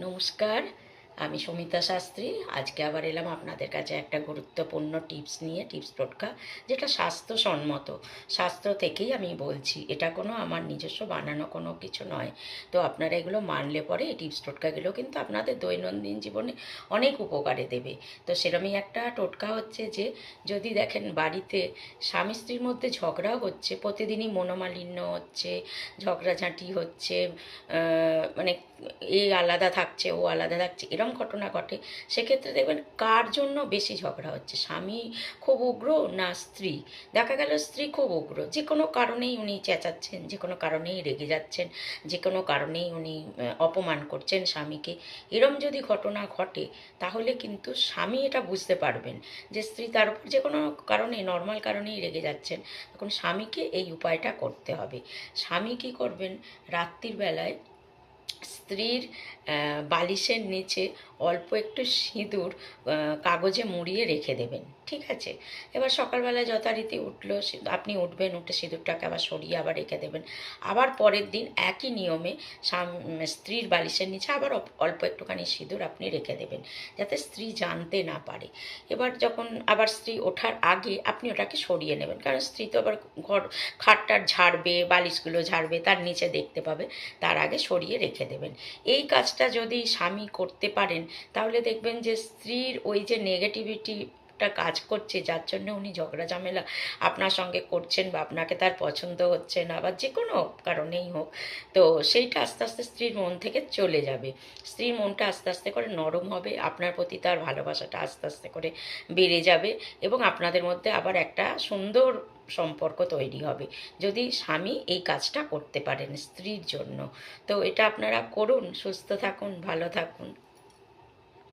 নমস্কার, আমি সমিতা শাস্ত্রী। আজকে আবার এলাম আপনাদের কাছে একটা গুরুত্বপূর্ণ টিপস নিয়ে, টিপস টোটকা, যেটা স্বাস্থ্যসম্মত। শাস্ত্র থেকেই আমি বলছি, এটা কোনো আমার নিজস্ব বানানো কোনো কিছু নয়। তো আপনারা এগুলো মানলে পরে এই টিপস টোটকাগুলো কিন্তু আপনাদের দৈনন্দিন জীবনে অনেক উপকারে দেবে। তো সেরকমই একটা টোটকা হচ্ছে যে, যদি দেখেন বাড়িতে স্বামী স্ত্রীর মধ্যে ঝগড়াও হচ্ছে, প্রতিদিনই মনোমালিন্য হচ্ছে, ঝগড়াঝাঁটি হচ্ছে, মানে এ আলাদা থাকছে, ও আলাদা থাকছে, এরম ঘটনা ঘটে, সেক্ষেত্রে দেখবেন কার জন্য বেশি ঝগড়া হচ্ছে, স্বামী খুব উগ্র না স্ত্রী। দেখা গেল স্ত্রী খুব উগ্র, যে কোনো কারণেই উনি চেঁচাচ্ছেন, যে কোনো কারণেই রেগে যাচ্ছেন, যে কোনো কারণেই উনি অপমান করছেন স্বামীকে। এরম যদি ঘটনা ঘটে, তাহলে কিন্তু স্বামী এটা বুঝতে পারবেন যে স্ত্রী তার উপর যে কোনো কারণে, নর্মাল কারণেই রেগে যাচ্ছেন। তখন স্বামীকে এই উপায়টা করতে হবে। স্বামী কী করবেন, রাত্রির বেলায় স্ত্রীর বালিশের নিচে অল্প একটু সিঁদুর কাগজে মুড়িয়ে রেখে দেবেন, ঠিক আছে? এবার সকালবেলায় যথারীতি উঠলো, আপনি উঠবেন, উঠে সিঁদুরটাকে আবার সরিয়ে আবার রেখে দেবেন। আবার পরের দিন একই নিয়মে স্ত্রীর বালিশের নিচে আবার অল্প একটুখানি সিঁদুর আপনি রেখে দেবেন, যাতে স্ত্রী জানতে না পারে। এবার যখন আবার স্ত্রী ওঠার আগে আপনি ওটাকে সরিয়ে নেবেন, কারণ স্ত্রী তো আবার ঘর খাটটার ঝাড়বে, বালিশগুলো ঝাড়বে, তার নিচে দেখতে পাবে, তার আগে সরিয়ে রেখে দেবেন। এই কাজটা যদি স্বামী করতে পারেন, তাহলে দেখবেন যে স্ত্রীর ওই যে নেগেটিভিটি কাজ করছে, যার জন্য উনি ঝগড়া ঝামেলা আপনার সঙ্গে করছেন, বা আপনাকে তার পছন্দ হচ্ছে না, বা যে কোনো কারণেই হোক, তো সেইটা আস্তে আস্তে স্ত্রীর মন থেকে চলে যাবে। স্ত্রীর মনটা আস্তে আস্তে করে নরম হবে, আপনার প্রতি তার ভালোবাসাটা আস্তে আস্তে করে বেড়ে যাবে, এবং আপনাদের মধ্যে আবার একটা সুন্দর সম্পর্ক তৈরি হবে, যদি স্বামী এই কাজটা করতে পারেন স্ত্রীর জন্য। তো এটা আপনারা করুন, সুস্থ থাকুন, ভালো থাকুন।